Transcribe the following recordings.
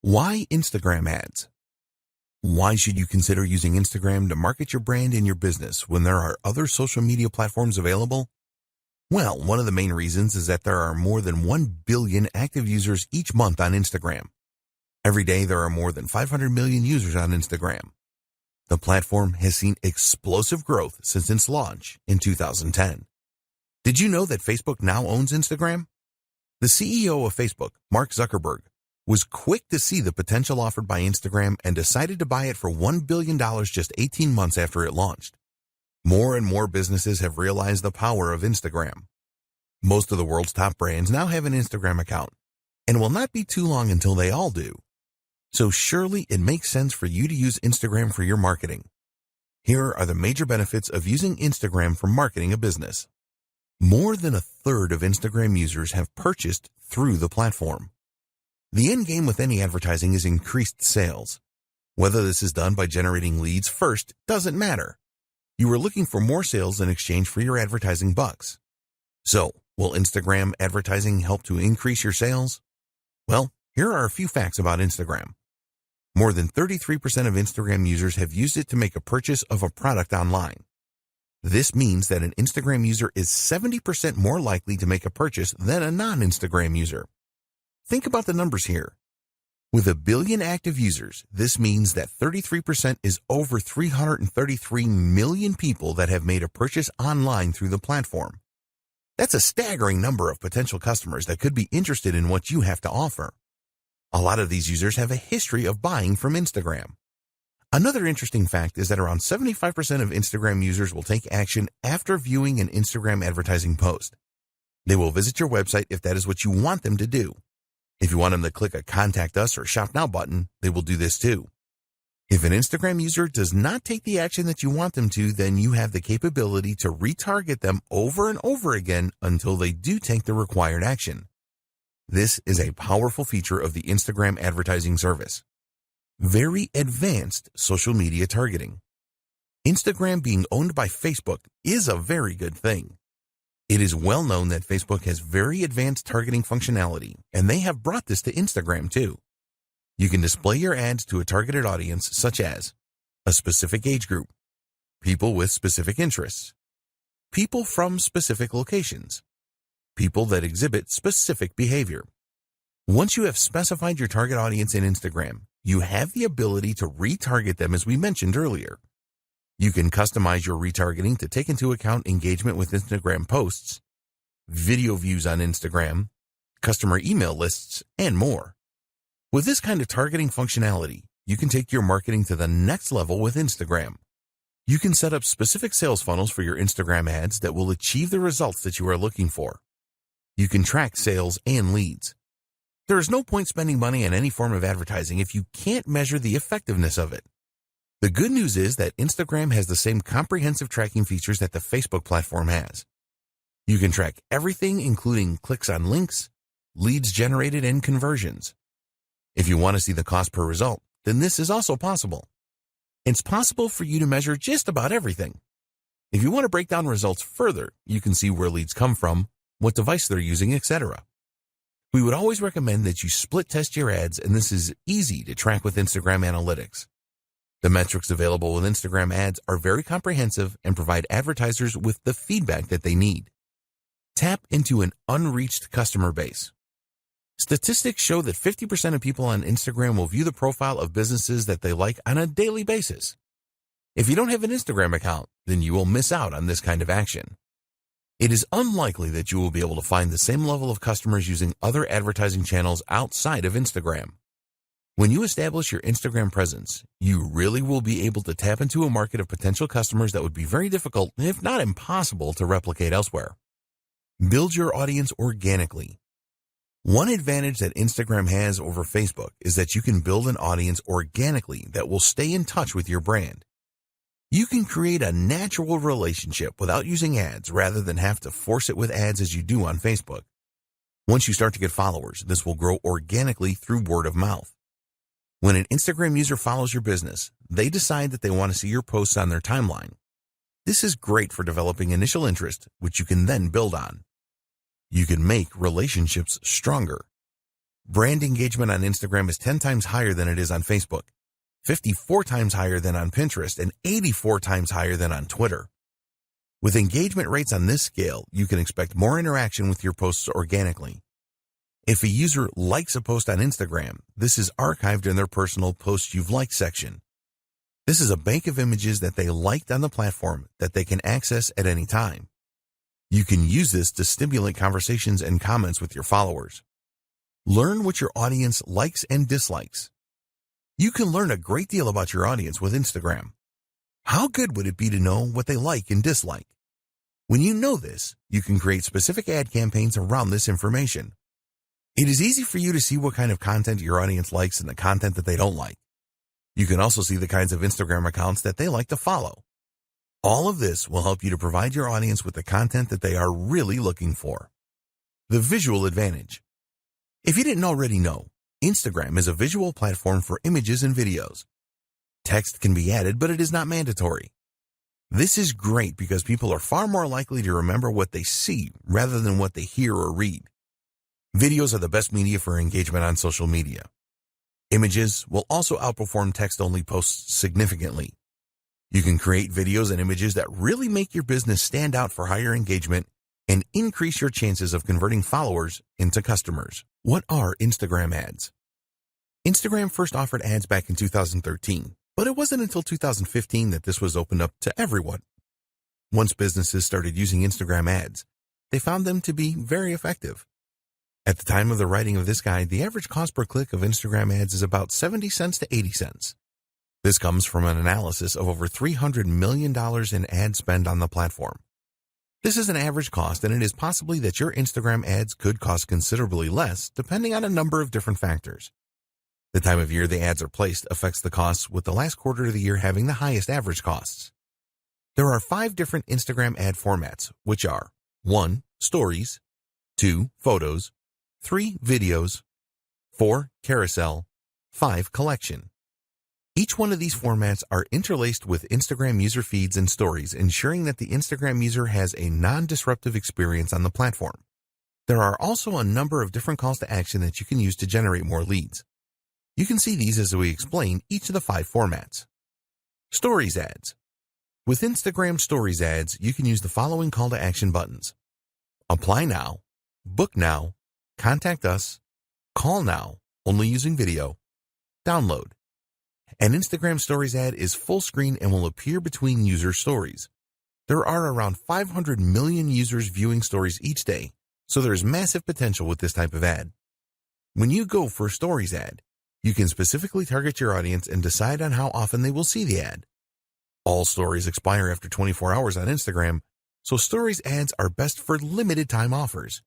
Why Instagram ads? Why should you consider using Instagram to market your brand and your business when there are other social media platforms available? Well, one of the main reasons is that there are more than 1 billion active users each month on Instagram. Every day there are more than 500 million users on Instagram. The platform has seen explosive growth since its launch in 2010. Did you know that Facebook now owns Instagram? The CEO of Facebook, Mark Zuckerberg, was quick to see the potential offered by Instagram and decided to buy it for $1 billion just 18 months after it launched. More and more businesses have realized the power of Instagram. Most of the world's top brands now have an Instagram account, and it will not be too long until they all do. So surely it makes sense for you to use Instagram for your marketing. Here are the major benefits of using Instagram for marketing a business. More than a third of Instagram users have purchased through the platform. The end game with any advertising is increased sales. Whether this is done by generating leads first doesn't matter. You are looking for more sales in exchange for your advertising bucks. So, will Instagram advertising help to increase your sales? Well, here are a few facts about Instagram. More than 33% of Instagram users have used it to make a purchase of a product online. This means that an Instagram user is 70% more likely to make a purchase than a non-Instagram user. Think about the numbers here. With 1 billion active users, this means that 33% is over 333 million people that have made a purchase online through the platform. That's a staggering number of potential customers that could be interested in what you have to offer. A lot of these users have a history of buying from Instagram. Another interesting fact is that around 75% of Instagram users will take action after viewing an Instagram advertising post. They will visit your website if that is what you want them to do. If you want them to click a Contact Us or Shop Now button, they will do this too. If an Instagram user does not take the action that you want them to, then you have the capability to retarget them over and over again until they do take the required action. This is a powerful feature of the Instagram advertising service. Very advanced social media targeting. Instagram being owned by Facebook is a very good thing. It is well known that Facebook has very advanced targeting functionality, and they have brought this to Instagram too. You can display your ads to a targeted audience such as a specific age group, people with specific interests, people from specific locations, people that exhibit specific behavior. Once you have specified your target audience in Instagram, you have the ability to retarget them as we mentioned earlier. You can customize your retargeting to take into account engagement with Instagram posts, video views on Instagram, customer email lists, and more. With this kind of targeting functionality, you can take your marketing to the next level with Instagram. You can set up specific sales funnels for your Instagram ads that will achieve the results that you are looking for. You can track sales and leads. There is no point spending money on any form of advertising if you can't measure the effectiveness of it. The good news is that Instagram has the same comprehensive tracking features that the Facebook platform has. You can track everything including clicks on links, leads generated, and conversions. If you want to see the cost per result, then this is also possible. It's possible for you to measure just about everything. If you want to break down results further, you can see where leads come from, what device they're using, etc. We would always recommend that you split test your ads, and this is easy to track with Instagram Analytics. The metrics available with Instagram ads are very comprehensive and provide advertisers with the feedback that they need. Tap into an unreached customer base. Statistics show that 50% of people on Instagram will view the profile of businesses that they like on a daily basis. If you don't have an Instagram account, then you will miss out on this kind of action. It is unlikely that you will be able to find the same level of customers using other advertising channels outside of Instagram. When you establish your Instagram presence, you really will be able to tap into a market of potential customers that would be very difficult, if not impossible, to replicate elsewhere. Build your audience organically. One advantage that Instagram has over Facebook is that you can build an audience organically that will stay in touch with your brand. You can create a natural relationship without using ads rather than have to force it with ads as you do on Facebook. Once you start to get followers, this will grow organically through word of mouth. When an Instagram user follows your business, they decide that they want to see your posts on their timeline. This is great for developing initial interest, which you can then build on. You can make relationships stronger. Brand engagement on Instagram is 10 times higher than it is on Facebook, 54 times higher than on Pinterest, and 84 times higher than on Twitter. With engagement rates on this scale, you can expect more interaction with your posts organically. If a user likes a post on Instagram, this is archived in their personal Posts You've Liked section. This is a bank of images that they liked on the platform that they can access at any time. You can use this to stimulate conversations and comments with your followers. Learn what your audience likes and dislikes. You can learn a great deal about your audience with Instagram. How good would it be to know what they like and dislike? When you know this, you can create specific ad campaigns around this information. It is easy for you to see what kind of content your audience likes and the content that they don't like. You can also see the kinds of Instagram accounts that they like to follow. All of this will help you to provide your audience with the content that they are really looking for. The visual advantage. If you didn't already know, Instagram is a visual platform for images and videos. Text can be added, but it is not mandatory. This is great because people are far more likely to remember what they see rather than what they hear or read. Videos are the best media for engagement on social media. Images will also outperform text-only posts significantly. You can create videos and images that really make your business stand out for higher engagement and increase your chances of converting followers into customers. What are Instagram ads? Instagram first offered ads back in 2013, but it wasn't until 2015 that this was opened up to everyone. Once businesses started using Instagram ads, they found them to be very effective. At the time of the writing of this guide, the average cost per click of Instagram ads is about 70 cents to 80 cents. This comes from an analysis of over $300 million in ad spend on the platform. This is an average cost, and it is possibly that your Instagram ads could cost considerably less, depending on a number of different factors. The time of year the ads are placed affects the costs, with the last quarter of the year having the highest average costs. There are 5 different Instagram ad formats, which are 1. Stories, 2. Photos, 3. Videos, 4. Carousel, 5. Collection. Each one of these formats are interlaced with Instagram user feeds and stories, ensuring that the Instagram user has a non-disruptive experience on the platform. There are also a number of different calls to action that you can use to generate more leads. You can see these as we explain each of the 5 formats. Stories ads. With Instagram Stories ads, you can use the following call to action buttons: Apply now, Book now, Contact us, Call now, only using video, Download. An Instagram Stories ad is full screen and will appear between user stories. There are around 500 million users viewing stories each day, so there is massive potential with this type of ad. When you go for a Stories ad, you can specifically target your audience and decide on how often they will see the ad. All stories expire after 24 hours on Instagram, so Stories ads are best for limited time offers.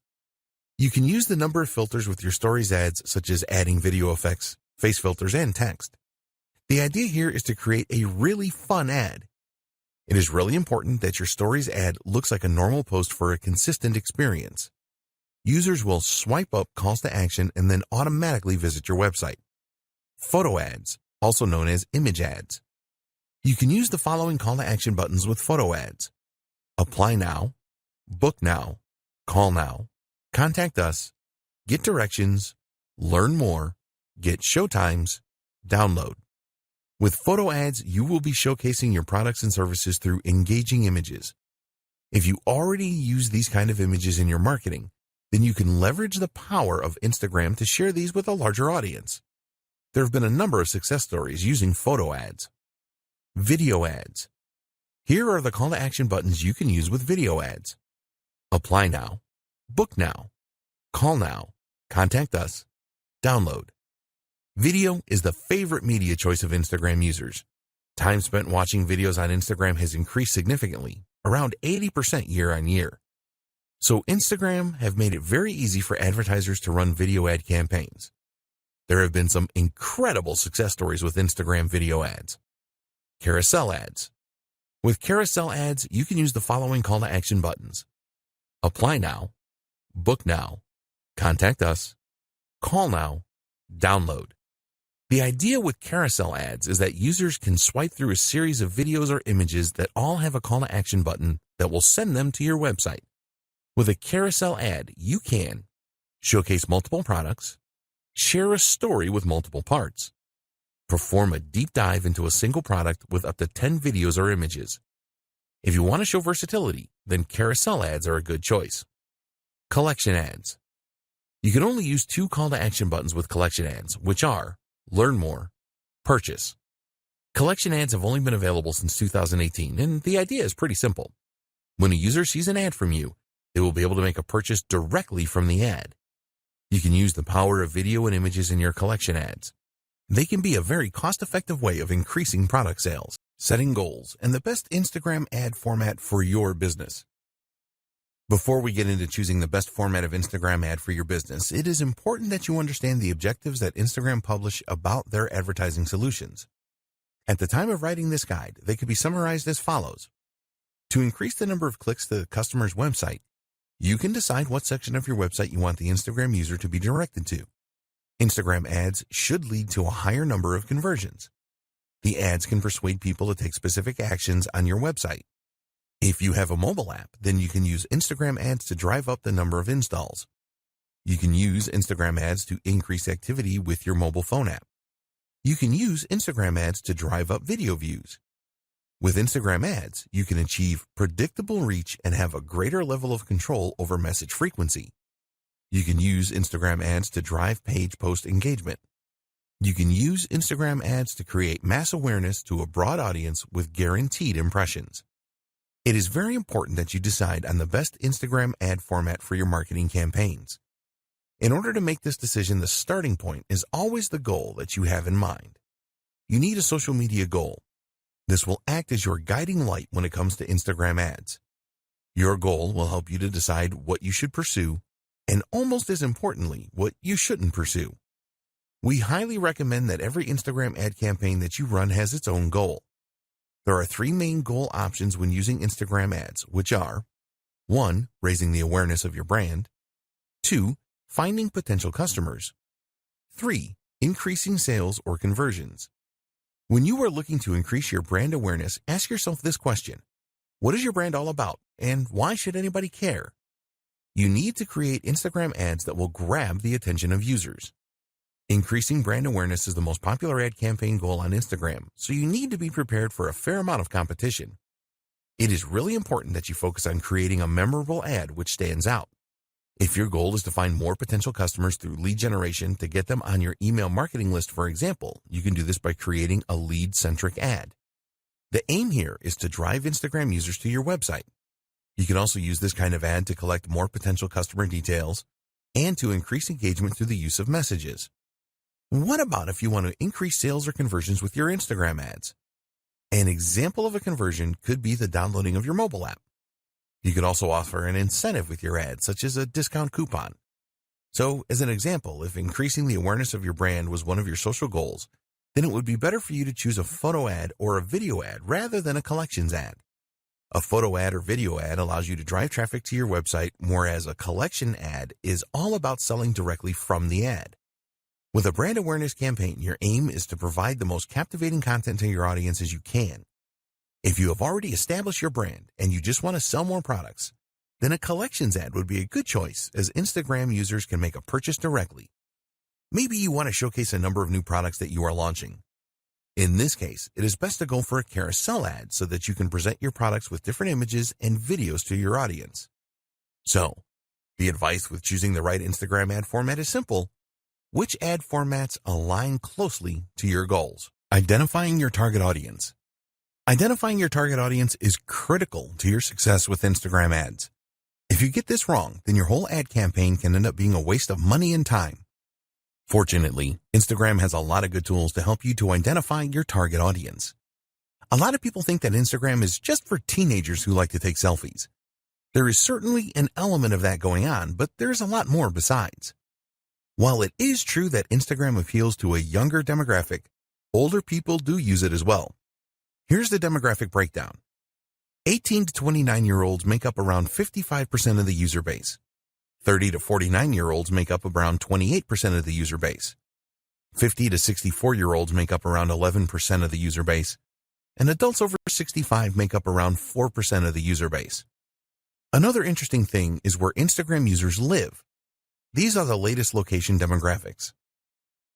You can use the number of filters with your Stories ads, such as adding video effects, face filters, and text. The idea here is to create a really fun ad. It is really important that your Stories ad looks like a normal post for a consistent experience. Users will swipe up calls to action and then automatically visit your website. Photo ads, also known as image ads. You can use the following call to action buttons with photo ads: Apply now, Book now, Call now, Contact us, Get directions, Learn more, Get showtimes, Download. With photo ads, you will be showcasing your products and services through engaging images. If you already use these kind of images in your marketing, then you can leverage the power of Instagram to share these with a larger audience. There have been a number of success stories using photo ads. Video ads. Here are the call to action buttons you can use with video ads: Apply now, Book now, Call now, Contact us, Download. Video is the favorite media choice of Instagram users. Time spent watching videos on Instagram has increased significantly, around 80% year on year. So Instagram have made it very easy for advertisers to run video ad campaigns. There have been some incredible success stories with Instagram video ads. Carousel ads. With carousel ads, you can use the following call to action buttons: Apply now, Book now, Contact us, Call now, Download. The idea with carousel ads is that users can swipe through a series of videos or images that all have a call to action button that will send them to your website. With a carousel ad, you can showcase multiple products, Share a story with multiple parts. Perform a deep dive into a single product with up to 10 videos or images. If you want to show versatility, then carousel ads are a good choice. Collection ads. You can only use 2 call to action buttons with collection ads, which are learn more, purchase. Collection ads have only been available since 2018, and the idea is pretty simple. When a user sees an ad from you, they will be able to make a purchase directly from the ad. You can use the power of video and images in your collection ads. They can be a very cost-effective way of increasing product sales, setting goals, and the best Instagram ad format for your business. Before we get into choosing the best format of Instagram ad for your business, it is important that you understand the objectives that Instagram publish about their advertising solutions. At the time of writing this guide, they could be summarized as follows. To increase the number of clicks to the customer's website, you can decide what section of your website you want the Instagram user to be directed to. Instagram ads should lead to a higher number of conversions. The ads can persuade people to take specific actions on your website. If you have a mobile app, then you can use Instagram ads to drive up the number of installs. You can use Instagram ads to increase activity with your mobile phone app. You can use Instagram ads to drive up video views. With Instagram ads, you can achieve predictable reach and have a greater level of control over message frequency. You can use Instagram ads to drive page post engagement. You can use Instagram ads to create mass awareness to a broad audience with guaranteed impressions. It is very important that you decide on the best Instagram ad format for your marketing campaigns. In order to make this decision, the starting point is always the goal that you have in mind. You need a social media goal. This will act as your guiding light when it comes to Instagram ads. Your goal will help you to decide what you should pursue, and almost as importantly, what you shouldn't pursue. We highly recommend that every Instagram ad campaign that you run has its own goal. There are 3 main goal options when using Instagram ads, which are 1. Raising the awareness of your brand. 2. Finding potential customers. 3. Increasing sales or conversions. When you are looking to increase your brand awareness, ask yourself this question. What is your brand all about, and why should anybody care? You need to create Instagram ads that will grab the attention of users. Increasing brand awareness is the most popular ad campaign goal on Instagram, so you need to be prepared for a fair amount of competition. It is really important that you focus on creating a memorable ad which stands out. If your goal is to find more potential customers through lead generation to get them on your email marketing list, for example, you can do this by creating a lead-centric ad. The aim here is to drive Instagram users to your website. You can also use this kind of ad to collect more potential customer details and to increase engagement through the use of messages. What about if you want to increase sales or conversions with your Instagram ads? An example of a conversion could be the downloading of your mobile app. You could also offer an incentive with your ad, such as a discount coupon. So, as an example, if increasing the awareness of your brand was one of your social goals, then it would be better for you to choose a photo ad or a video ad rather than a collections ad. A photo ad or video ad allows you to drive traffic to your website, whereas a collection ad is all about selling directly from the ad. With a brand awareness campaign, your aim is to provide the most captivating content to your audience as you can. If you have already established your brand and you just want to sell more products, then a collections ad would be a good choice as Instagram users can make a purchase directly. Maybe you want to showcase a number of new products that you are launching. In this case, it is best to go for a carousel ad so that you can present your products with different images and videos to your audience. So, the advice with choosing the right Instagram ad format is simple. Which ad formats align closely to your goals? Identifying your target audience. Identifying your target audience is critical to your success with Instagram ads. If you get this wrong, then your whole ad campaign can end up being a waste of money and time. Fortunately, Instagram has a lot of good tools to help you to identify your target audience. A lot of people think that Instagram is just for teenagers who like to take selfies. There is certainly an element of that going on, but there's a lot more besides. While it is true that Instagram appeals to a younger demographic, older people do use it as well. Here's the demographic breakdown. 18 to 29-year-olds make up around 55% of the user base. 30 to 49-year-olds make up around 28% of the user base. 50 to 64-year-olds make up around 11% of the user base. And adults over 65 make up around 4% of the user base. Another interesting thing is where Instagram users live. These are the latest location demographics.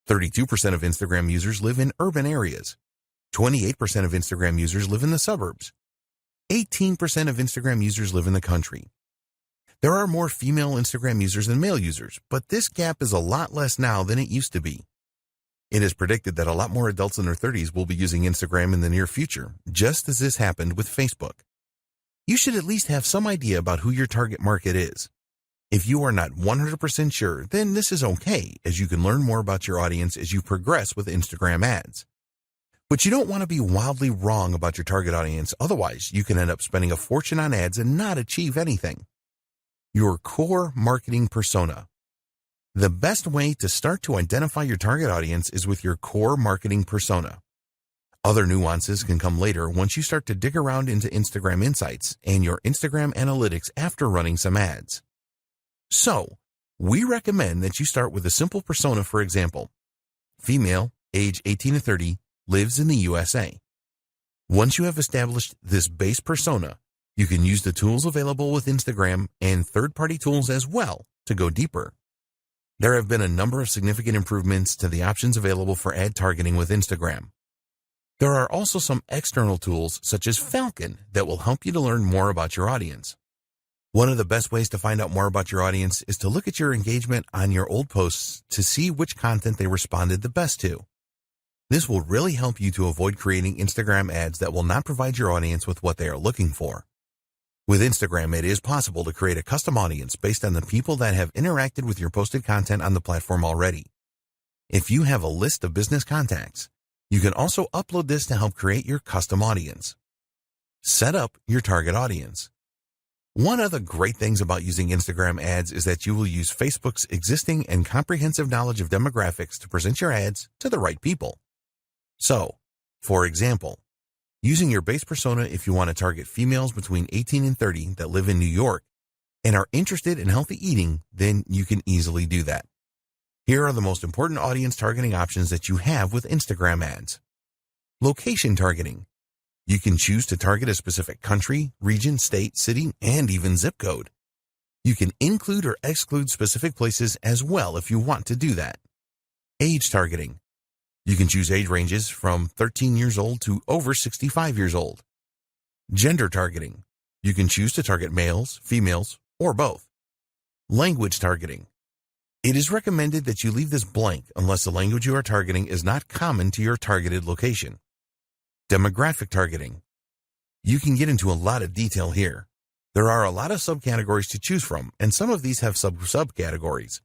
32% of Instagram users live in urban areas. 28% of Instagram users live in the suburbs. 18% of Instagram users live in the country. There are more female Instagram users than male users, but this gap is a lot less now than it used to be. It is predicted that a lot more adults in their 30s will be using Instagram in the near future, just as this happened with Facebook. You should at least have some idea about who your target market is. If you are not 100% sure, then this is okay, as you can learn more about your audience as you progress with Instagram ads. But you don't want to be wildly wrong about your target audience, otherwise you can end up spending a fortune on ads and not achieve anything. Your core marketing persona. The best way to start to identify your target audience is with your core marketing persona. Other nuances can come later once you start to dig around into Instagram Insights and your Instagram Analytics after running some ads. So, we recommend that you start with a simple persona. For example, female, age 18 to 30, lives in the USA. Once you have established this base persona, you can use the tools available with Instagram and third-party tools as well to go deeper. There have been a number of significant improvements to the options available for ad targeting with Instagram. There are also some external tools such as Falcon that will help you to learn more about your audience. One of the best ways to find out more about your audience is to look at your engagement on your old posts to see which content they responded the best to. This will really help you to avoid creating Instagram ads that will not provide your audience with what they are looking for. With Instagram, it is possible to create a custom audience based on the people that have interacted with your posted content on the platform already. If you have a list of business contacts, you can also upload this to help create your custom audience. Set up your target audience. One of the great things about using Instagram ads is that you will use Facebook's existing and comprehensive knowledge of demographics to present your ads to the right people. So, for example, using your base persona if you want to target females between 18 and 30 that live in New York and are interested in healthy eating, then you can easily do that. Here are the most important audience targeting options that you have with Instagram ads. Location targeting. You can choose to target a specific country, region, state, city, and even zip code. You can include or exclude specific places as well if you want to do that. Age targeting. You can choose age ranges from 13 years old to over 65 years old. Gender targeting. You can choose to target males, females, or both. Language targeting. It is recommended that you leave this blank unless the language you are targeting is not common to your targeted location. Demographic targeting. You can get into a lot of detail here. There are a lot of subcategories to choose from, and some of these have subcategories.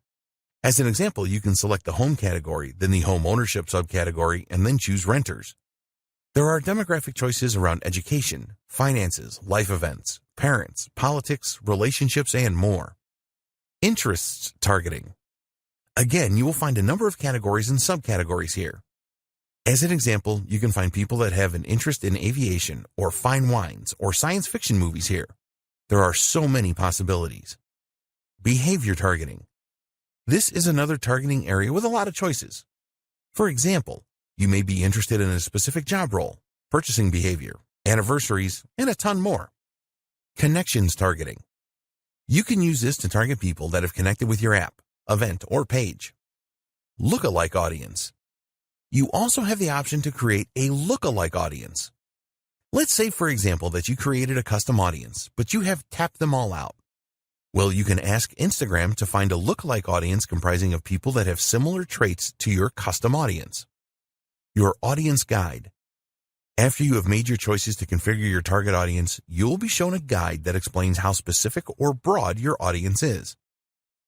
As an example, you can select the home category, then the home ownership subcategory, and then choose renters. There are demographic choices around education, finances, life events, parents, politics, relationships, and more. Interests targeting. Again, you will find a number of categories and subcategories here. As an example, you can find people that have an interest in aviation or fine wines or science fiction movies here. There are so many possibilities. Behavior targeting. This is another targeting area with a lot of choices. For example, you may be interested in a specific job role, purchasing behavior, anniversaries, and a ton more. Connections targeting. You can use this to target people that have connected with your app, event, or page. Lookalike audience. You also have the option to create a lookalike audience. Let's say, for example, that you created a custom audience, but you have tapped them all out. Well, you can ask Instagram to find a lookalike audience comprising of people that have similar traits to your custom audience. Your audience guide. After you have made your choices to configure your target audience, you will be shown a guide that explains how specific or broad your audience is.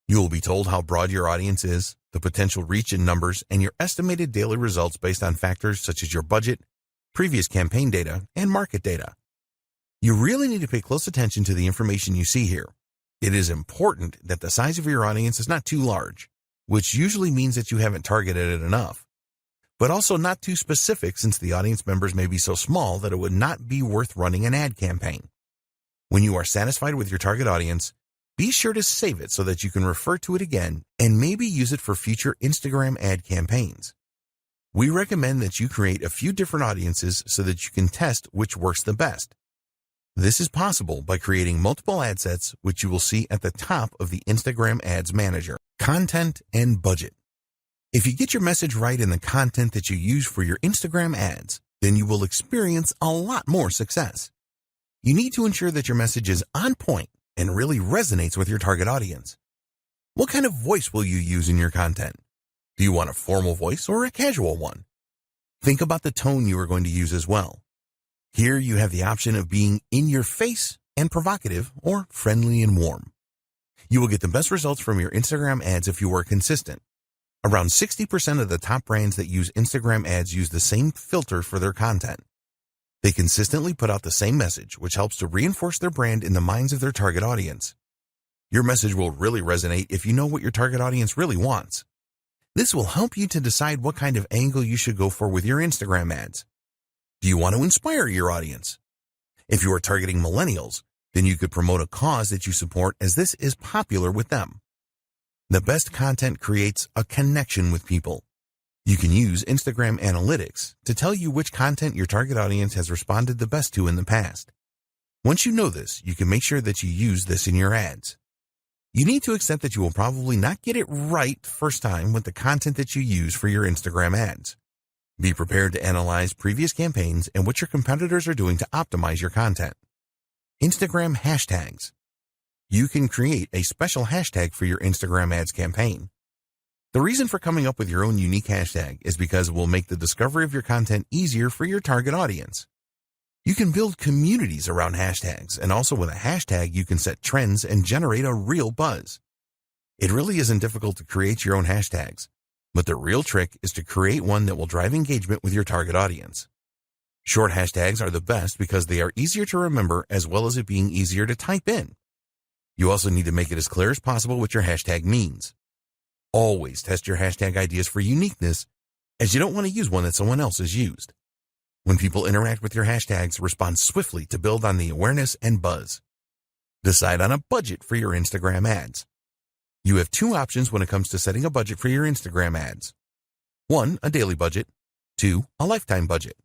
You will be told how broad your audience is, the potential reach in numbers, and your estimated daily results based on factors such as your budget, previous campaign data, and market data. You really need to pay close attention to the information you see here. It is important that the size of your audience is not too large, which usually means that you haven't targeted it enough, but also not too specific since the audience members may be so small that it would not be worth running an ad campaign. When you are satisfied with your target audience, be sure to save it so that you can refer to it again and maybe use it for future Instagram ad campaigns. We recommend that you create a few different audiences so that you can test which works the best. This is possible by creating multiple ad sets, which you will see at the top of the Instagram Ads Manager. Content and budget. If you get your message right in the content that you use for your Instagram ads, then you will experience a lot more success. You need to ensure that your message is on point and really resonates with your target audience. What kind of voice will you use in your content? Do you want a formal voice or a casual one? Think about the tone you are going to use as well. Here you have the option of being in your face and provocative or friendly and warm. You will get the best results from your Instagram ads if you are consistent. Around 60% of the top brands that use Instagram ads use the same filter for their content. They consistently put out the same message, which helps to reinforce their brand in the minds of their target audience. Your message will really resonate if you know what your target audience really wants. This will help you to decide what kind of angle you should go for with your Instagram ads. Do you want to inspire your audience? If you are targeting millennials, then you could promote a cause that you support as this is popular with them. The best content creates a connection with people. You can use Instagram Analytics to tell you which content your target audience has responded the best to in the past. Once you know this, you can make sure that you use this in your ads. You need to accept that you will probably not get it right first time with the content that you use for your Instagram ads. Be prepared to analyze previous campaigns and what your competitors are doing to optimize your content. Instagram hashtags. You can create a special hashtag for your Instagram ads campaign. The reason for coming up with your own unique hashtag is because it will make the discovery of your content easier for your target audience. You can build communities around hashtags, and also with a hashtag you can set trends and generate a real buzz. It really isn't difficult to create your own hashtags, but the real trick is to create one that will drive engagement with your target audience. Short hashtags are the best because they are easier to remember as well as it being easier to type in. You also need to make it as clear as possible what your hashtag means. Always test your hashtag ideas for uniqueness, as you don't want to use one that someone else has used. When people interact with your hashtags, respond swiftly to build on the awareness and buzz. Decide on a budget for your Instagram ads. You have two options when it comes to setting a budget for your Instagram ads. 1, a daily budget. 2, a lifetime budget.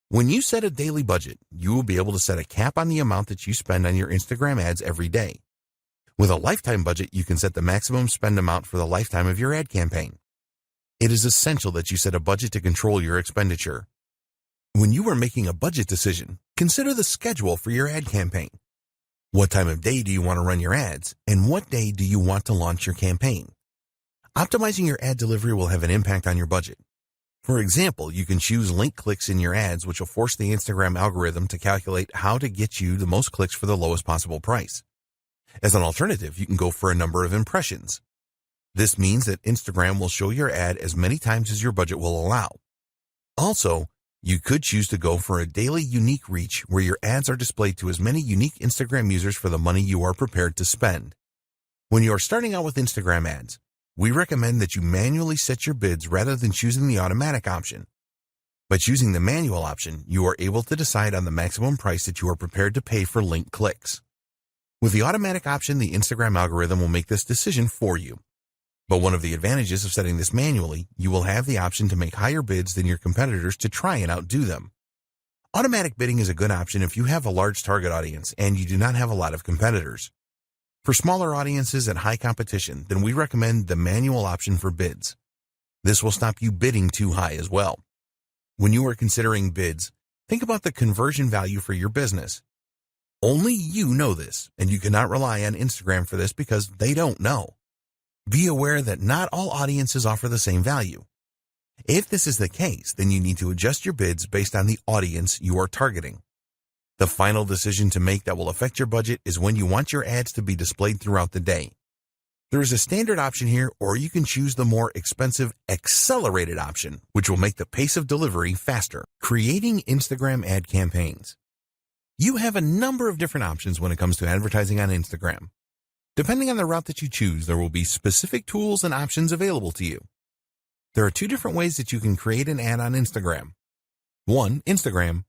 When you set a daily budget, you will be able to set a cap on the amount that you spend on your Instagram ads every day. With a lifetime budget, you can set the maximum spend amount for the lifetime of your ad campaign. It is essential that you set a budget to control your expenditure. When you are making a budget decision, consider the schedule for your ad campaign. What time of day do you want to run your ads, and what day do you want to launch your campaign? Optimizing your ad delivery will have an impact on your budget. For example, you can choose link clicks in your ads, which will force the Instagram algorithm to calculate how to get you the most clicks for the lowest possible price. As an alternative, you can go for a number of impressions. This means that Instagram will show your ad as many times as your budget will allow. Also, you could choose to go for a daily unique reach where your ads are displayed to as many unique Instagram users for the money you are prepared to spend. When you are starting out with Instagram ads, we recommend that you manually set your bids rather than choosing the automatic option. By choosing the manual option, you are able to decide on the maximum price that you are prepared to pay for link clicks. With the automatic option, the Instagram algorithm will make this decision for you. But one of the advantages of setting this manually, you will have the option to make higher bids than your competitors to try and outdo them. Automatic bidding is a good option if you have a large target audience and you do not have a lot of competitors. For smaller audiences and high competition, then we recommend the manual option for bids. This will stop you bidding too high as well. When you are considering bids, think about the conversion value for your business. Only you know this, and you cannot rely on Instagram for this because they don't know. Be aware that not all audiences offer the same value. If this is the case, then you need to adjust your bids based on the audience you are targeting. The final decision to make that will affect your budget is when you want your ads to be displayed throughout the day. There is a standard option here, or you can choose the more expensive accelerated option, which will make the pace of delivery faster. Creating Instagram ad campaigns. You have a number of different options when it comes to advertising on Instagram. Depending on the route that you choose, there will be specific tools and options available to you. There are two different ways that you can create an ad on Instagram. 1, Instagram.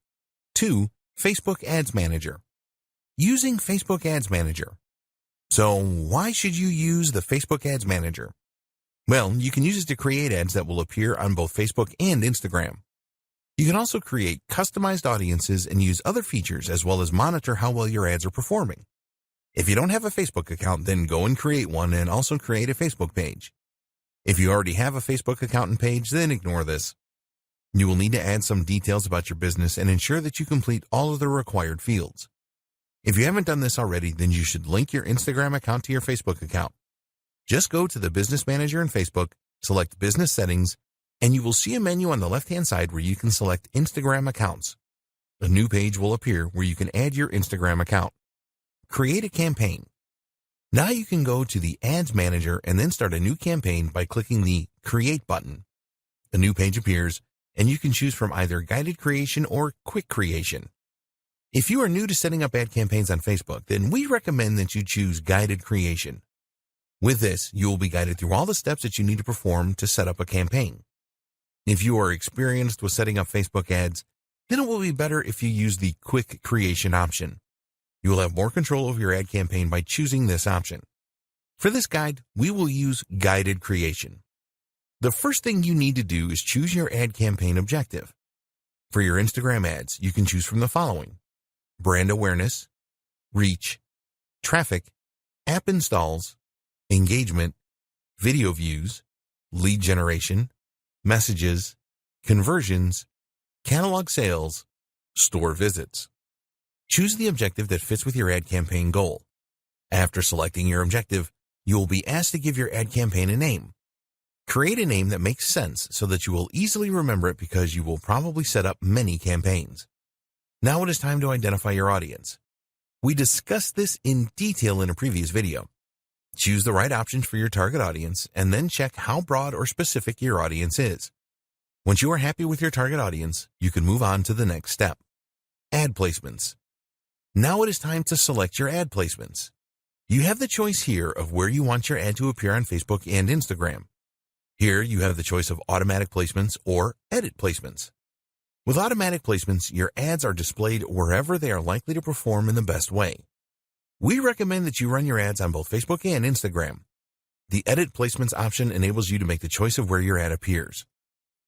2, Facebook Ads Manager. Using Facebook Ads Manager. So why should you use the Facebook Ads Manager? Well, you can use it to create ads that will appear on both Facebook and Instagram. You can also create customized audiences and use other features as well as monitor how well your ads are performing. If you don't have a Facebook account, then go and create one and also create a Facebook page. If you already have a Facebook account and page, then ignore this. You will need to add some details about your business and ensure that you complete all of the required fields. If you haven't done this already, then you should link your Instagram account to your Facebook account. Just go to the Business Manager in Facebook, select Business Settings, and you will see a menu on the left-hand side where you can select Instagram accounts. A new page will appear where you can add your Instagram account. Create a campaign. Now you can go to the Ads Manager and then start a new campaign by clicking the Create button. A new page appears, and you can choose from either guided creation or quick creation. If you are new to setting up ad campaigns on Facebook, then we recommend that you choose guided creation. With this, you will be guided through all the steps that you need to perform to set up a campaign. If you are experienced with setting up Facebook ads, then it will be better if you use the quick creation option. You will have more control over your ad campaign by choosing this option. For this guide, we will use guided creation. The first thing you need to do is choose your ad campaign objective. For your Instagram ads, you can choose from the following: brand awareness, reach, traffic, app installs, engagement, video views, lead generation, messages, conversions, catalog sales, store visits. Choose the objective that fits with your ad campaign goal. After selecting your objective, you will be asked to give your ad campaign a name. Create a name that makes sense so that you will easily remember it because you will probably set up many campaigns. Now it is time to identify your audience. We discussed this in detail in a previous video. Choose the right options for your target audience and then check how broad or specific your audience is. Once you are happy with your target audience, you can move on to the next step: ad placements. Now it is time to select your ad placements. You have the choice here of where you want your ad to appear on Facebook and Instagram. Here you have the choice of automatic placements or edit placements. With automatic placements, your ads are displayed wherever they are likely to perform in the best way. We recommend that you run your ads on both Facebook and Instagram. The edit placements option enables you to make the choice of where your ad appears.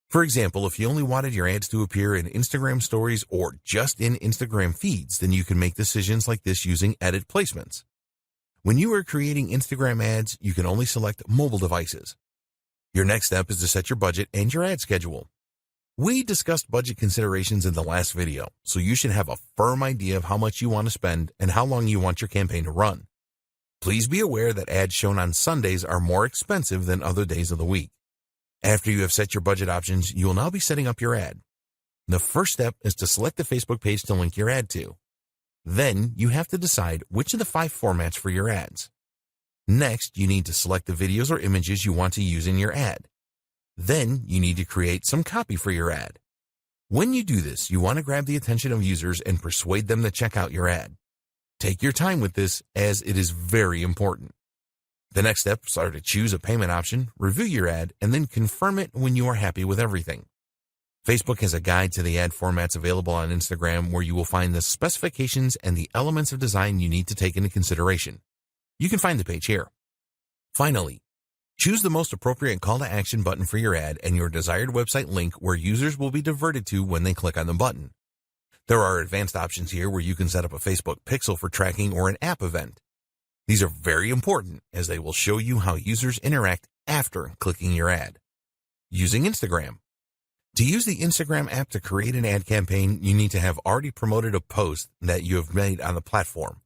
For example, if you only wanted your ads to appear in Instagram stories or just in Instagram feeds, then you can make decisions like this using edit placements. When you are creating Instagram ads, you can only select mobile devices. Your next step is to set your budget and your ad schedule. We discussed budget considerations in the last video, so you should have a firm idea of how much you want to spend and how long you want your campaign to run. Please be aware that ads shown on Sundays are more expensive than other days of the week. After you have set your budget options, you will now be setting up your ad. The first step is to select the Facebook page to link your ad to. Then you have to decide which of the 5 formats for your ads. Next, you need to select the videos or images you want to use in your ad. Then you need to create some copy for your ad. When you do this, you want to grab the attention of users and persuade them to check out your ad. Take your time with this, as it is very important. The next steps are to choose a payment option, review your ad, and then confirm it when you are happy with everything. Facebook has a guide to the ad formats available on Instagram where you will find the specifications and the elements of design you need to take into consideration. You can find the page here. Finally, choose the most appropriate call to action button for your ad and your desired website link where users will be diverted to when they click on the button. There are advanced options here where you can set up a Facebook pixel for tracking or an app event. These are very important as they will show you how users interact after clicking your ad. Using Instagram. To use the Instagram app to create an ad campaign, you need to have already promoted a post that you have made on the platform.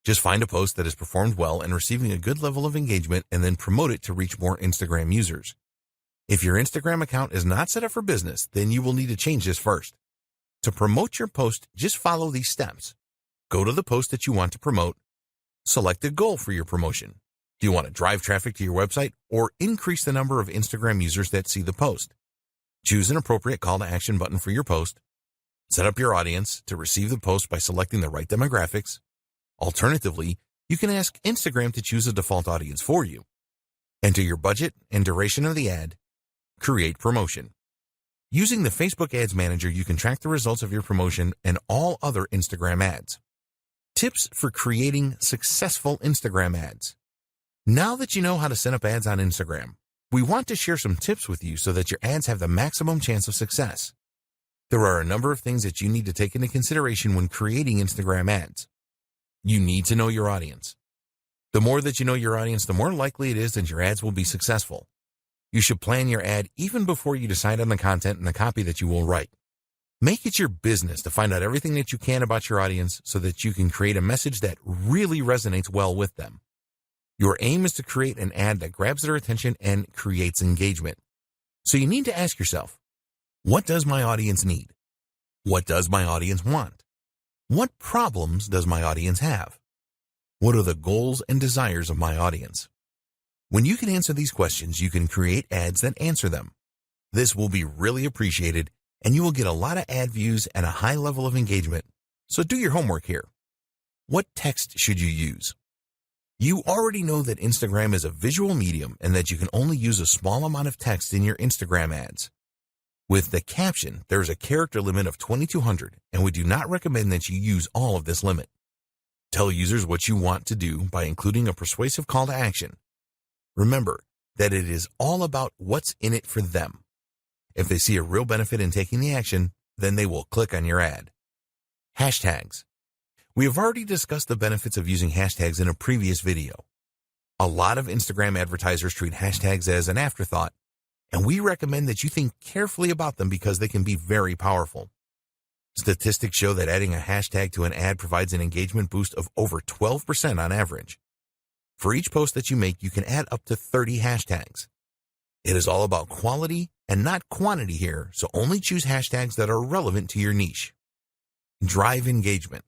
Just find a post that has performed well and receiving a good level of engagement and then promote it to reach more Instagram users. If your Instagram account is not set up for business, then you will need to change this first. To promote your post, just follow these steps. Go to the post that you want to promote. Select a goal for your promotion. Do you want to drive traffic to your website or increase the number of Instagram users that see the post? Choose an appropriate call to action button for your post. Set up your audience to receive the post by selecting the right demographics. Alternatively, you can ask Instagram to choose a default audience for you. Enter your budget and duration of the ad. Create promotion. Using the Facebook Ads Manager, you can track the results of your promotion and all other Instagram ads. Tips for creating successful Instagram ads. Now that you know how to set up ads on Instagram, we want to share some tips with you so that your ads have the maximum chance of success. There are a number of things that you need to take into consideration when creating Instagram ads. You need to know your audience. The more that you know your audience, the more likely it is that your ads will be successful. You should plan your ad even before you decide on the content and the copy that you will write. Make it your business to find out everything that you can about your audience so that you can create a message that really resonates well with them. Your aim is to create an ad that grabs their attention and creates engagement. So you need to ask yourself, what does my audience need? What does my audience want? What problems does my audience have? What are the goals and desires of my audience? When you can answer these questions, you can create ads that answer them. This will be really appreciated, and you will get a lot of ad views and a high level of engagement. So do your homework here. What text should you use? You already know that Instagram is a visual medium and that you can only use a small amount of text in your Instagram ads. With the caption, there is a character limit of 2,200, and we do not recommend that you use all of this limit. Tell users what you want to do by including a persuasive call to action. Remember that it is all about what's in it for them. If they see a real benefit in taking the action, then they will click on your ad. Hashtags. We have already discussed the benefits of using hashtags in a previous video. A lot of Instagram advertisers treat hashtags as an afterthought, and we recommend that you think carefully about them because they can be very powerful. Statistics show that adding a hashtag to an ad provides an engagement boost of over 12% on average. For each post that you make, you can add up to 30 hashtags. It is all about quality and not quantity here, so only choose hashtags that are relevant to your niche. Drive engagement.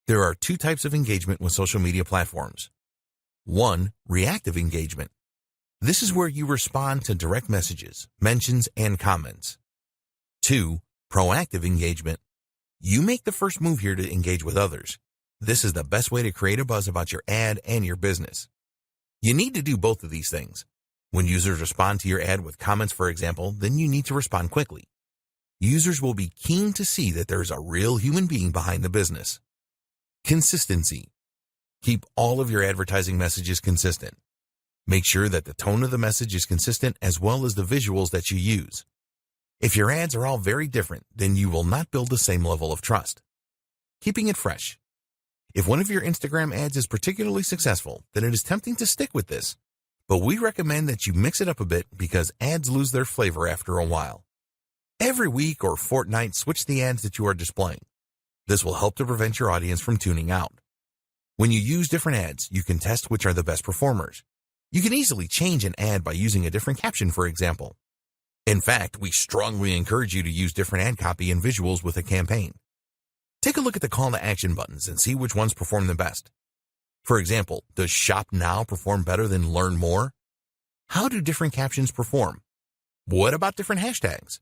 There are two types of engagement with social media platforms. 1. Reactive engagement. This is where you respond to direct messages, mentions, and comments. 2. Proactive engagement. You make the first move here to engage with others. This is the best way to create a buzz about your ad and your business. You need to do both of these things. When users respond to your ad with comments, for example, then you need to respond quickly. Users will be keen to see that there is a real human being behind the business. Consistency. Keep all of your advertising messages consistent. Make sure that the tone of the message is consistent as well as the visuals that you use. If your ads are all very different, then you will not build the same level of trust. Keeping it fresh. If one of your Instagram ads is particularly successful, then it is tempting to stick with this. But we recommend that you mix it up a bit because ads lose their flavor after a while. Every week or fortnight, switch the ads that you are displaying. This will help to prevent your audience from tuning out. When you use different ads, you can test which are the best performers. You can easily change an ad by using a different caption, for example. In fact, we strongly encourage you to use different ad copy and visuals with a campaign. Take a look at the call to action buttons and see which ones perform the best. For example, does Shop Now perform better than Learn More? How do different captions perform? What about different hashtags?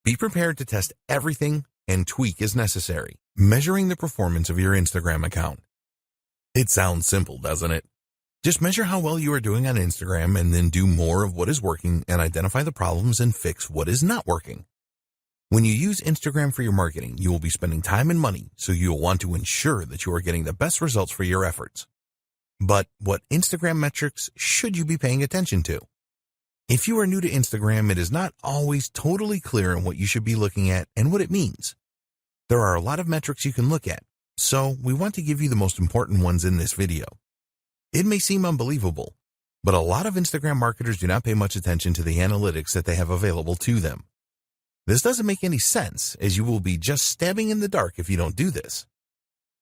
Be prepared to test everything and tweak as necessary. Measuring the performance of your Instagram account. It sounds simple, doesn't it? Just measure how well you are doing on Instagram and then do more of what is working and identify the problems and fix what is not working. When you use Instagram for your marketing, you will be spending time and money, so you will want to ensure that you are getting the best results for your efforts. But what Instagram metrics should you be paying attention to? If you are new to Instagram, it is not always totally clear on what you should be looking at and what it means. There are a lot of metrics you can look at, so we want to give you the most important ones in this video. It may seem unbelievable, but a lot of Instagram marketers do not pay much attention to the analytics that they have available to them. This doesn't make any sense, as you will be just stabbing in the dark if you don't do this.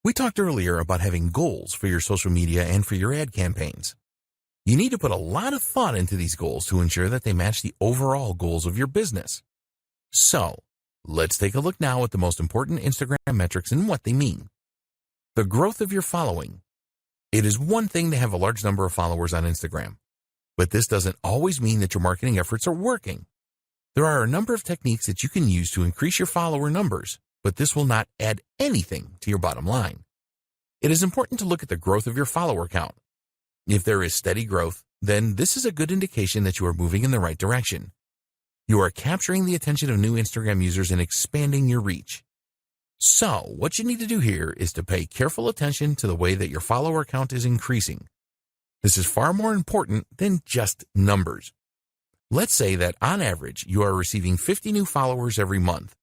We talked earlier about having goals for your social media and for your ad campaigns. You need to put a lot of thought into these goals to ensure that they match the overall goals of your business. So, let's take a look now at the most important Instagram metrics and what they mean. The growth of your following. It is one thing to have a large number of followers on Instagram, but this doesn't always mean that your marketing efforts are working. There are a number of techniques that you can use to increase your follower numbers, but this will not add anything to your bottom line. It is important to look at the growth of your follower count. If there is steady growth, then this is a good indication that you are moving in the right direction. You are capturing the attention of new Instagram users and expanding your reach. So, what you need to do here is to pay careful attention to the way that your follower count is increasing. This is far more important than just numbers. Let's say that on average, you are receiving 50 new followers every month.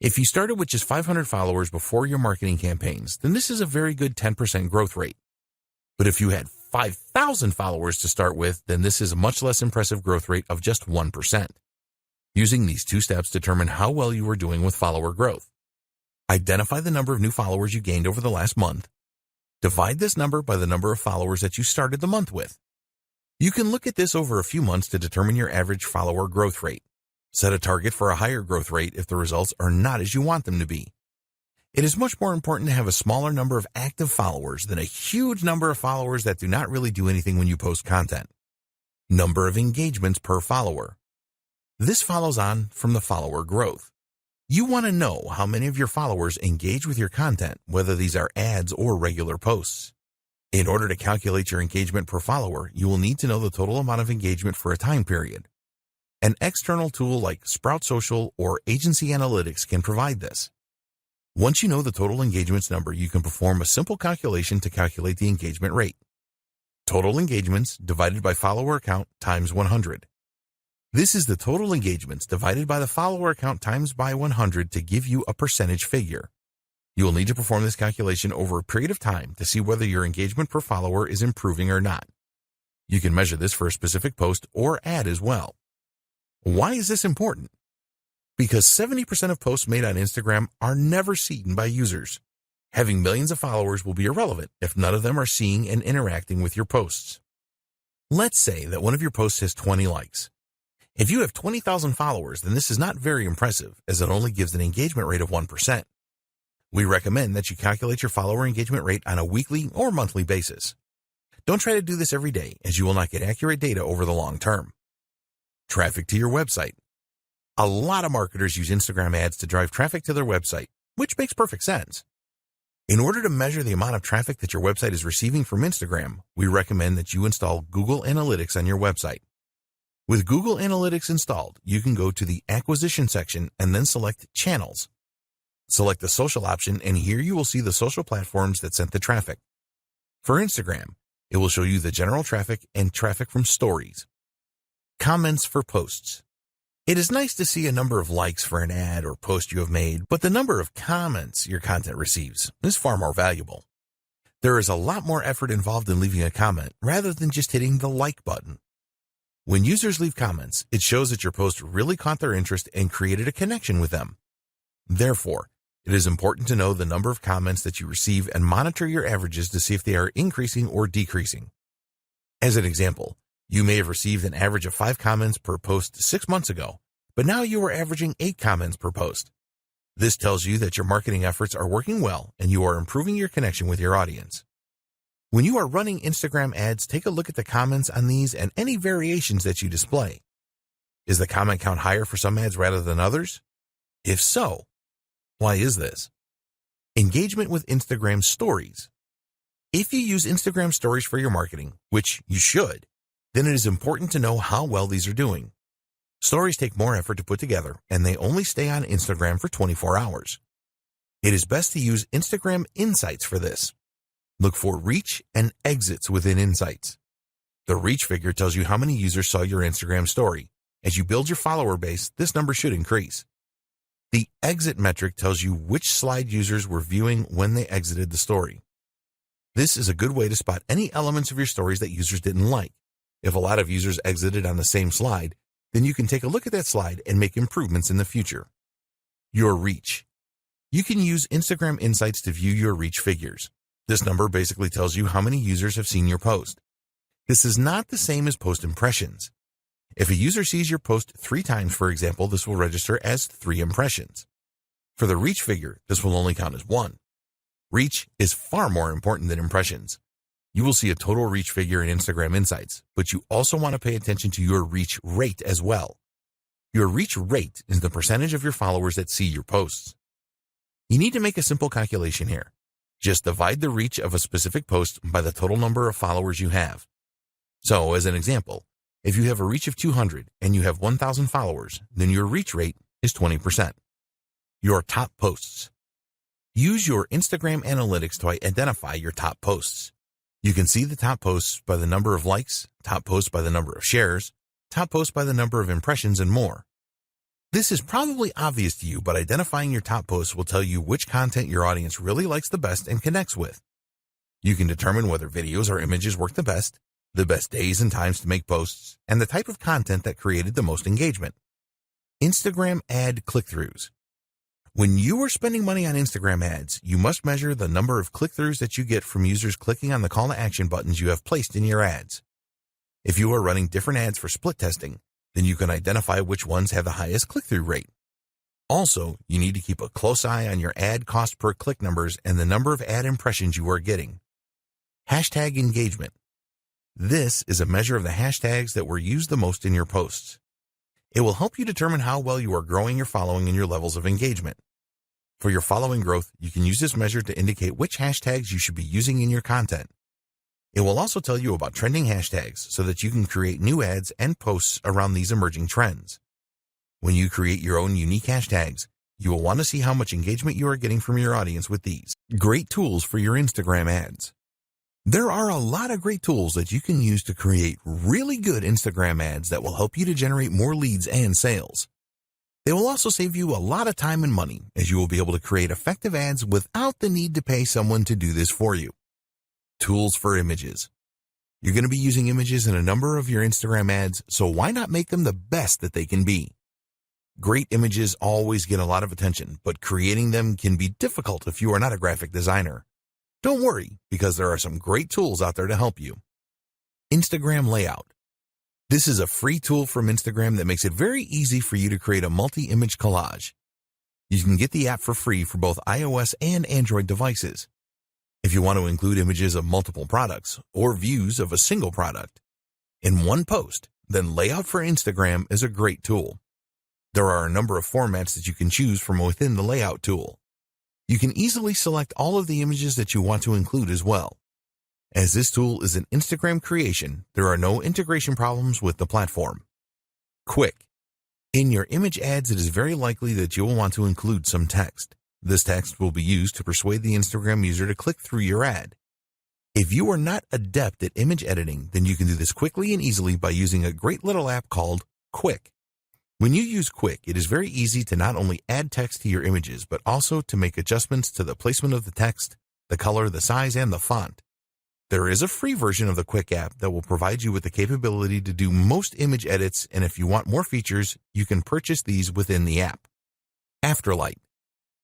If you started with just 500 followers before your marketing campaigns, then this is a very good 10% growth rate. But if you had 5,000 followers to start with, then this is a much less impressive growth rate of just 1%. Using these two steps determine how well you are doing with follower growth. Identify the number of new followers you gained over the last month. Divide this number by the number of followers that you started the month with. You can look at this over a few months to determine your average follower growth rate. Set a target for a higher growth rate if the results are not as you want them to be. It is much more important to have a smaller number of active followers than a huge number of followers that do not really do anything when you post content. Number of engagements per follower. This follows on from the follower growth. You want to know how many of your followers engage with your content, whether these are ads or regular posts. In order to calculate your engagement per follower, you will need to know the total amount of engagement for a time period. An external tool like Sprout Social or Agency Analytics can provide this. Once you know the total engagements number, you can perform a simple calculation to calculate the engagement rate. Total engagements divided by follower count times 100. This is the total engagements divided by the follower count times by 100 to give you a percentage figure. You will need to perform this calculation over a period of time to see whether your engagement per follower is improving or not. You can measure this for a specific post or ad as well. Why is this important? Because 70% of posts made on Instagram are never seen by users. Having millions of followers will be irrelevant if none of them are seeing and interacting with your posts. Let's say that one of your posts has 20 likes. If you have 20,000 followers, then this is not very impressive, as it only gives an engagement rate of 1%. We recommend that you calculate your follower engagement rate on a weekly or monthly basis. Don't try to do this every day, as you will not get accurate data over the long term. Traffic to your website. A lot of marketers use Instagram ads to drive traffic to their website, which makes perfect sense. In order to measure the amount of traffic that your website is receiving from Instagram, we recommend that you install Google Analytics on your website. With Google Analytics installed, you can go to the Acquisition section and then select Channels. Select the Social option, and here you will see the social platforms that sent the traffic. For Instagram, it will show you the general traffic and traffic from stories. Comments for posts. It is nice to see a number of likes for an ad or post you have made, but the number of comments your content receives is far more valuable. There is a lot more effort involved in leaving a comment rather than just hitting the like button. When users leave comments, it shows that your post really caught their interest and created a connection with them. Therefore, it is important to know the number of comments that you receive and monitor your averages to see if they are increasing or decreasing. As an example, you may have received an average of 5 comments per post 6 months ago, but now you are averaging 8 comments per post. This tells you that your marketing efforts are working well and you are improving your connection with your audience. When you are running Instagram ads, take a look at the comments on these and any variations that you display. Is the comment count higher for some ads rather than others? If so, why is this? Engagement with Instagram Stories. If you use Instagram Stories for your marketing, which you should, then it is important to know how well these are doing. Stories take more effort to put together, and they only stay on Instagram for 24 hours. It is best to use Instagram Insights for this. Look for reach and exits within Insights. The reach figure tells you how many users saw your Instagram story. As you build your follower base, this number should increase. The exit metric tells you which slide users were viewing when they exited the story. This is a good way to spot any elements of your stories that users didn't like. If a lot of users exited on the same slide, then you can take a look at that slide and make improvements in the future. Your reach. You can use Instagram Insights to view your reach figures. This number basically tells you how many users have seen your post. This is not the same as post impressions. If a user sees your post 3 times, for example, this will register as 3 impressions. For the reach figure, this will only count as 1. Reach is far more important than impressions. You will see a total reach figure in Instagram Insights, but you also want to pay attention to your reach rate as well. Your reach rate is the percentage of your followers that see your posts. You need to make a simple calculation here. Just divide the reach of a specific post by the total number of followers you have. So, as an example, if you have a reach of 200 and you have 1,000 followers, then your reach rate is 20%. Your top posts. Use your Instagram Analytics to identify your top posts. You can see the top posts by the number of likes, top posts by the number of shares, top posts by the number of impressions, and more. This is probably obvious to you, but identifying your top posts will tell you which content your audience really likes the best and connects with. You can determine whether videos or images work the best days and times to make posts, and the type of content that created the most engagement. Instagram ad click-throughs. When you are spending money on Instagram ads, you must measure the number of click-throughs that you get from users clicking on the call to action buttons you have placed in your ads. If you are running different ads for split testing, then you can identify which ones have the highest click-through rate. Also, you need to keep a close eye on your ad cost per click numbers and the number of ad impressions you are getting. Hashtag engagement. This is a measure of the hashtags that were used the most in your posts. It will help you determine how well you are growing your following and your levels of engagement. For your following growth, you can use this measure to indicate which hashtags you should be using in your content. It will also tell you about trending hashtags so that you can create new ads and posts around these emerging trends. When you create your own unique hashtags, you will want to see how much engagement you are getting from your audience with these. Great tools for your Instagram ads. There are a lot of great tools that you can use to create really good Instagram ads that will help you to generate more leads and sales. They will also save you a lot of time and money, as you will be able to create effective ads without the need to pay someone to do this for you. Tools for images. You're going to be using images in a number of your Instagram ads, so why not make them the best that they can be? Great images always get a lot of attention, but creating them can be difficult if you are not a graphic designer. Don't worry, because there are some great tools out there to help you. Instagram Layout. This is a free tool from Instagram that makes it very easy for you to create a multi-image collage. You can get the app for free for both iOS and Android devices. If you want to include images of multiple products or views of a single product in one post, then Layout for Instagram is a great tool. There are a number of formats that you can choose from within the Layout tool. You can easily select all of the images that you want to include as well. As this tool is an Instagram creation, there are no integration problems with the platform. Quick. In your image ads, it is very likely that you will want to include some text. This text will be used to persuade the Instagram user to click through your ad. If you are not adept at image editing, then you can do this quickly and easily by using a great little app called Quick. When you use Quick, it is very easy to not only add text to your images, but also to make adjustments to the placement of the text, the color, the size, and the font. There is a free version of the Quick app that will provide you with the capability to do most image edits, and if you want more features, you can purchase these within the app. Afterlight.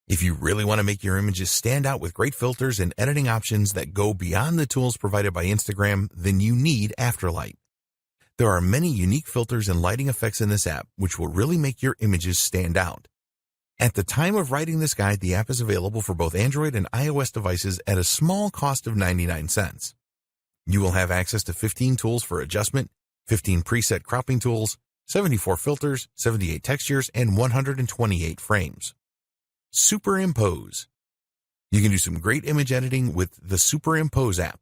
If you really want to make your images stand out with great filters and editing options that go beyond the tools provided by Instagram, then you need Afterlight. There are many unique filters and lighting effects in this app, which will really make your images stand out. At the time of writing this guide, the app is available for both Android and iOS devices at a small cost of 99 cents. You will have access to 15 tools for adjustment, 15 preset cropping tools, 74 filters, 78 textures, and 128 frames. Superimpose. You can do some great image editing with the Superimpose app.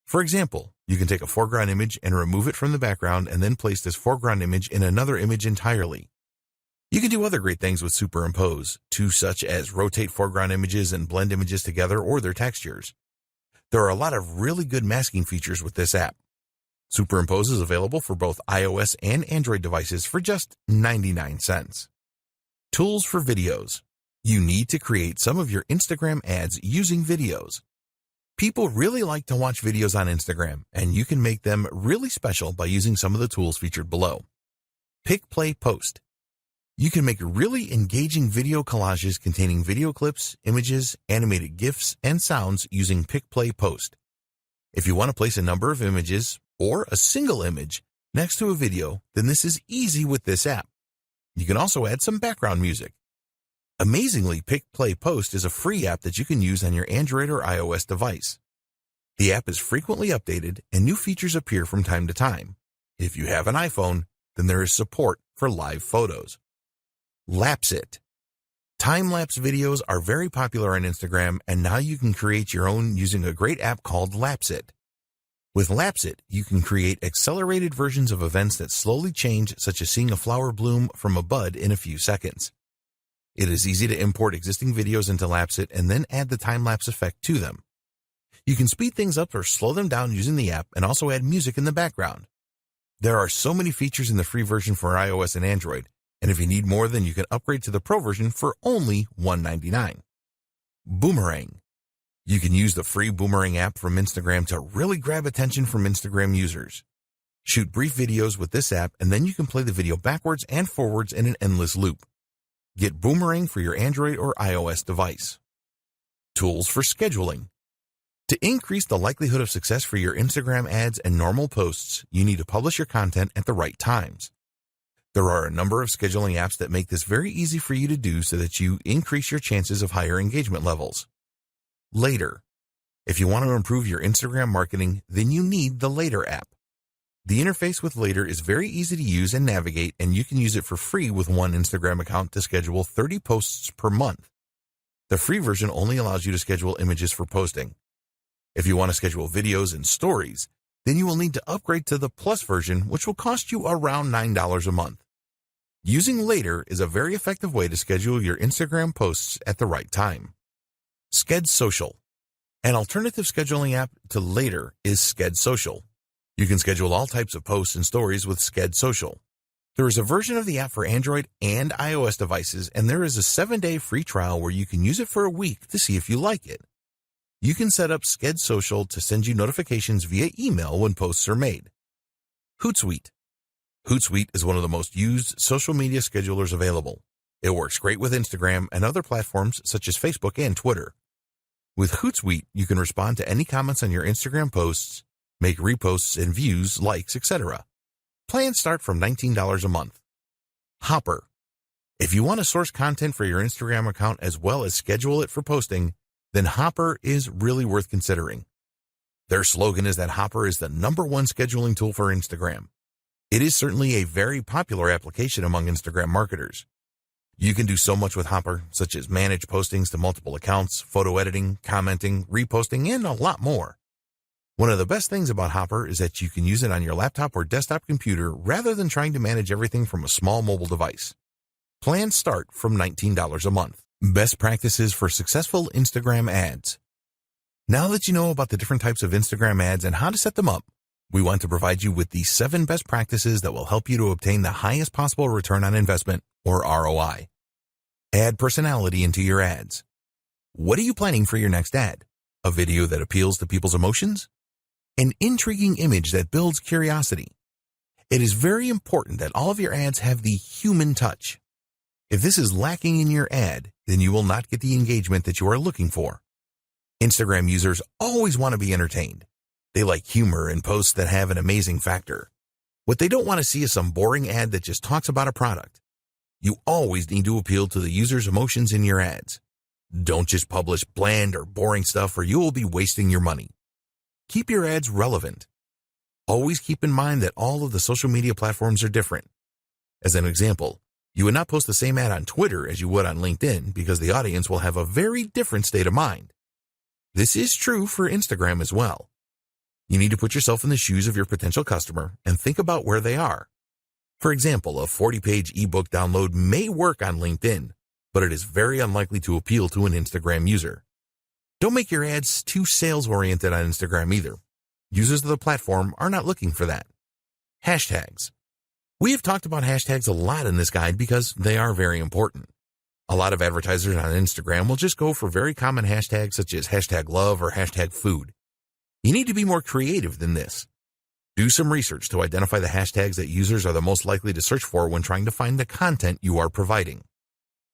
For example, you can take a foreground image and remove it from the background and then place this foreground image in another image entirely. You can do other great things with Superimpose, such as rotate foreground images and blend images together or their textures. There are a lot of really good masking features with this app. Superimpose is available for both iOS and Android devices for just 99 cents. Tools for videos. You need to create some of your Instagram ads using videos. People really like to watch videos on Instagram, and you can make them really special by using some of the tools featured below. Pick, Play, Post. You can make really engaging video collages containing video clips, images, animated GIFs, and sounds using Pick, Play, Post. If you want to place a number of images, or a single image, next to a video, then this is easy with this app. You can also add some background music. Amazingly, Pick, Play, Post is a free app that you can use on your Android or iOS device. The app is frequently updated and new features appear from time to time. If you have an iPhone, then there is support for live photos. Lapsit. Time-lapse videos are very popular on Instagram, and now you can create your own using a great app called Lapsit. With Lapsit, you can create accelerated versions of events that slowly change, such as seeing a flower bloom from a bud in a few seconds. It is easy to import existing videos into Lapsit and then add the time-lapse effect to them. You can speed things up or slow them down using the app and also add music in the background. There are so many features in the free version for iOS and Android, and if you need more, then you can upgrade to the Pro version for only $199. Boomerang. You can use the free Boomerang app from Instagram to really grab attention from Instagram users. Shoot brief videos with this app, and then you can play the video backwards and forwards in an endless loop. Get Boomerang for your Android or iOS device. Tools for scheduling. To increase the likelihood of success for your Instagram ads and normal posts, you need to publish your content at the right times. There are a number of scheduling apps that make this very easy for you to do so that you increase your chances of higher engagement levels. Later. If you want to improve your Instagram marketing, then you need the Later app. The interface with Later is very easy to use and navigate, and you can use it for free with one Instagram account to schedule 30 posts per month. The free version only allows you to schedule images for posting. If you want to schedule videos and stories, then you will need to upgrade to the Plus version, which will cost you around $9 a month. Using Later is a very effective way to schedule your Instagram posts at the right time. Sked Social. An alternative scheduling app to Later is Sked Social. You can schedule all types of posts and stories with Sked Social. There is a version of the app for Android and iOS devices, and there is a 7-day free trial where you can use it for a week to see if you like it. You can set up Sked Social to send you notifications via email when posts are made. Hootsuite. Hootsuite is one of the most used social media schedulers available. It works great with Instagram and other platforms such as Facebook and Twitter. With Hootsuite, you can respond to any comments on your Instagram posts, make reposts and views, likes, etc. Plans start from $19 a month. Hopper. If you want to source content for your Instagram account as well as schedule it for posting, then Hopper is really worth considering. Their slogan is that Hopper is the #1 scheduling tool for Instagram. It is certainly a very popular application among Instagram marketers. You can do so much with Hopper, such as manage postings to multiple accounts, photo editing, commenting, reposting, and a lot more. One of the best things about Hopper is that you can use it on your laptop or desktop computer rather than trying to manage everything from a small mobile device. Plans start from $19 a month. Best practices for successful Instagram ads. Now that you know about the different types of Instagram ads and how to set them up, we want to provide you with the 7 best practices that will help you to obtain the highest possible return on investment, or ROI. Add personality into your ads. What are you planning for your next ad? A video that appeals to people's emotions? An intriguing image that builds curiosity. It is very important that all of your ads have the human touch. If this is lacking in your ad, then you will not get the engagement that you are looking for. Instagram users always want to be entertained. They like humor and posts that have an amazing factor. What they don't want to see is some boring ad that just talks about a product. You always need to appeal to the user's emotions in your ads. Don't just publish bland or boring stuff or you will be wasting your money. Keep your ads relevant. Always keep in mind that all of the social media platforms are different. As an example, you would not post the same ad on Twitter as you would on LinkedIn because the audience will have a very different state of mind. This is true for Instagram as well. You need to put yourself in the shoes of your potential customer and think about where they are. For example, a 40-page ebook download may work on LinkedIn, but it is very unlikely to appeal to an Instagram user. Don't make your ads too sales-oriented on Instagram either. Users of the platform are not looking for that. Hashtags. We have talked about hashtags a lot in this guide because they are very important. A lot of advertisers on Instagram will just go for very common hashtags such as hashtag love or hashtag food. You need to be more creative than this. Do some research to identify the hashtags that users are the most likely to search for when trying to find the content you are providing.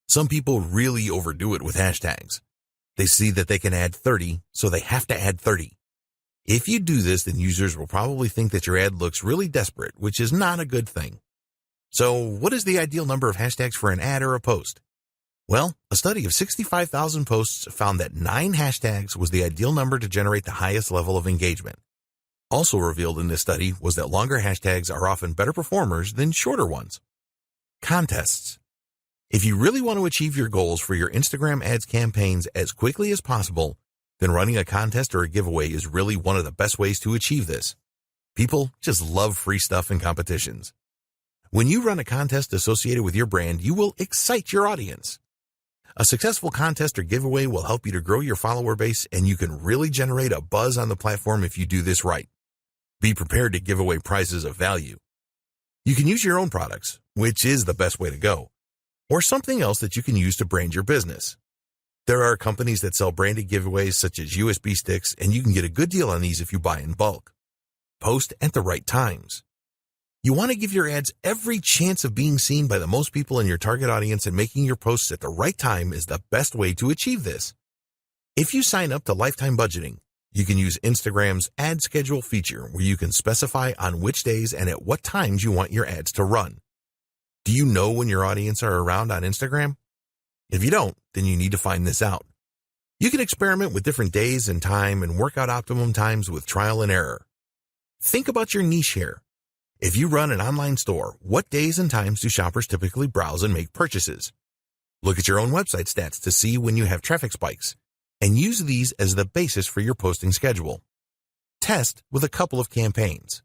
Some people really overdo it with hashtags. They see that they can add 30, so they have to add 30. If you do this, then users will probably think that your ad looks really desperate, which is not a good thing. So, what is the ideal number of hashtags for an ad or a post? Well, a study of 65,000 posts found that 9 hashtags was the ideal number to generate the highest level of engagement. Also revealed in this study was that longer hashtags are often better performers than shorter ones. Contests. If you really want to achieve your goals for your Instagram ads campaigns as quickly as possible, then running a contest or a giveaway is really one of the best ways to achieve this. People just love free stuff and competitions. When you run a contest associated with your brand, you will excite your audience. A successful contest or giveaway will help you to grow your follower base, and you can really generate a buzz on the platform if you do this right. Be prepared to give away prizes of value. You can use your own products, which is the best way to go, or something else that you can use to brand your business. There are companies that sell branded giveaways such as USB sticks, and you can get a good deal on these if you buy in bulk. Post at the right times. You want to give your ads every chance of being seen by the most people in your target audience, and making your posts at the right time is the best way to achieve this. If you sign up to Lifetime Budgeting, you can use Instagram's ad schedule feature, where you can specify on which days and at what times you want your ads to run. Do you know when your audience are around on Instagram? If you don't, then you need to find this out. You can experiment with different days and time and work out optimum times with trial and error. Think about your niche here. If you run an online store, what days and times do shoppers typically browse and make purchases? Look at your own website stats to see when you have traffic spikes, and use these as the basis for your posting schedule. Test with a couple of campaigns.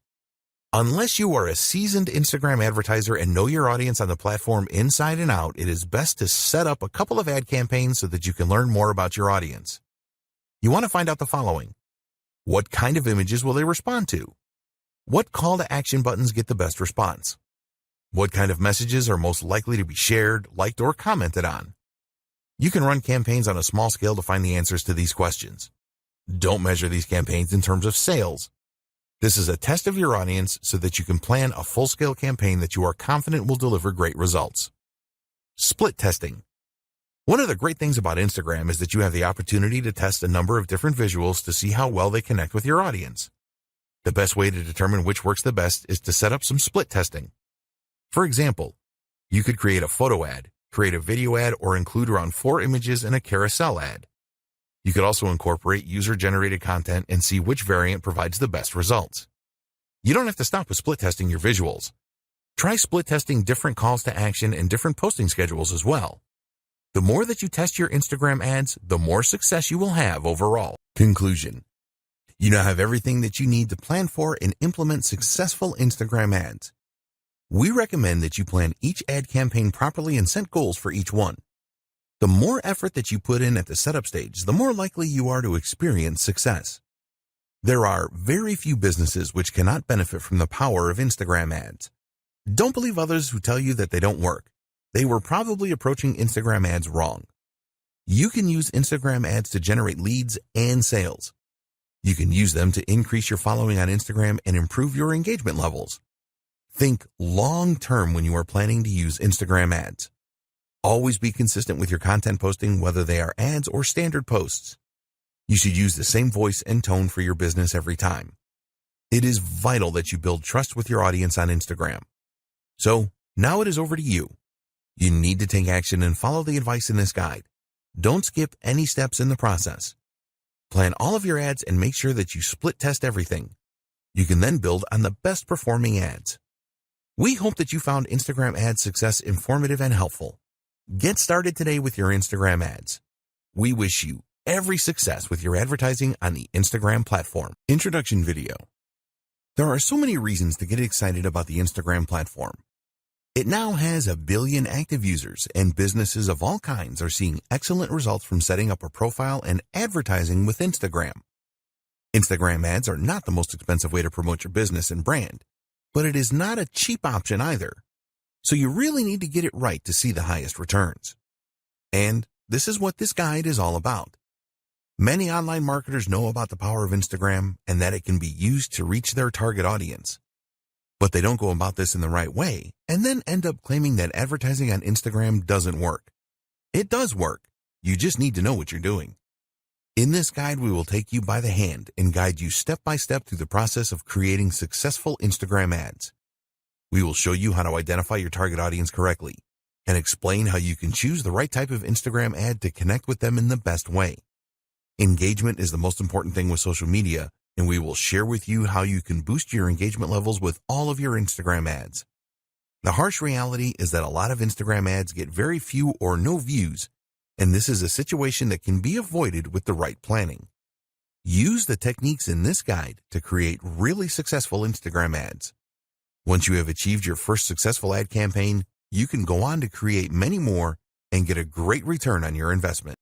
Unless you are a seasoned Instagram advertiser and know your audience on the platform inside and out, it is best to set up a couple of ad campaigns so that you can learn more about your audience. You want to find out the following. What kind of images will they respond to? What call to action buttons get the best response? What kind of messages are most likely to be shared, liked, or commented on? You can run campaigns on a small scale to find the answers to these questions. Don't measure these campaigns in terms of sales. This is a test of your audience so that you can plan a full-scale campaign that you are confident will deliver great results. Split testing. One of the great things about Instagram is that you have the opportunity to test a number of different visuals to see how well they connect with your audience. The best way to determine which works the best is to set up some split testing. For example, you could create a photo ad, create a video ad, or include around 4 images in a carousel ad. You could also incorporate user-generated content and see which variant provides the best results. You don't have to stop with split testing your visuals. Try split testing different calls to action and different posting schedules as well. The more that you test your Instagram ads, the more success you will have overall. Conclusion. You now have everything that you need to plan for and implement successful Instagram ads. We recommend that you plan each ad campaign properly and set goals for each one. The more effort that you put in at the setup stage, the more likely you are to experience success. There are very few businesses which cannot benefit from the power of Instagram ads. Don't believe others who tell you that they don't work. They were probably approaching Instagram ads wrong. You can use Instagram ads to generate leads and sales. You can use them to increase your following on Instagram and improve your engagement levels. Think long-term when you are planning to use Instagram ads. Always be consistent with your content posting, whether they are ads or standard posts. You should use the same voice and tone for your business every time. It is vital that you build trust with your audience on Instagram. So, now it is over to you. You need to take action and follow the advice in this guide. Don't skip any steps in the process. Plan all of your ads and make sure that you split test everything. You can then build on the best performing ads. We hope that you found Instagram ad success informative and helpful. Get started today with your Instagram ads. We wish you every success with your advertising on the Instagram platform. Introduction video. There are so many reasons to get excited about the Instagram platform. It now has 1 billion active users, and businesses of all kinds are seeing excellent results from setting up a profile and advertising with Instagram. Instagram ads are not the most expensive way to promote your business and brand, but it is not a cheap option either. So you really need to get it right to see the highest returns. And this is what this guide is all about. Many online marketers know about the power of Instagram and that it can be used to reach their target audience. But they don't go about this in the right way and then end up claiming that advertising on Instagram doesn't work. It does work. You just need to know what you're doing. In this guide, we will take you by the hand and guide you step by step through the process of creating successful Instagram ads. We will show you how to identify your target audience correctly and explain how you can choose the right type of Instagram ad to connect with them in the best way. Engagement is the most important thing with social media, and we will share with you how you can boost your engagement levels with all of your Instagram ads. The harsh reality is that a lot of Instagram ads get very few or no views, and this is a situation that can be avoided with the right planning. Use the techniques in this guide to create really successful Instagram ads. Once you have achieved your first successful ad campaign, you can go on to create many more and get a great return on your investment.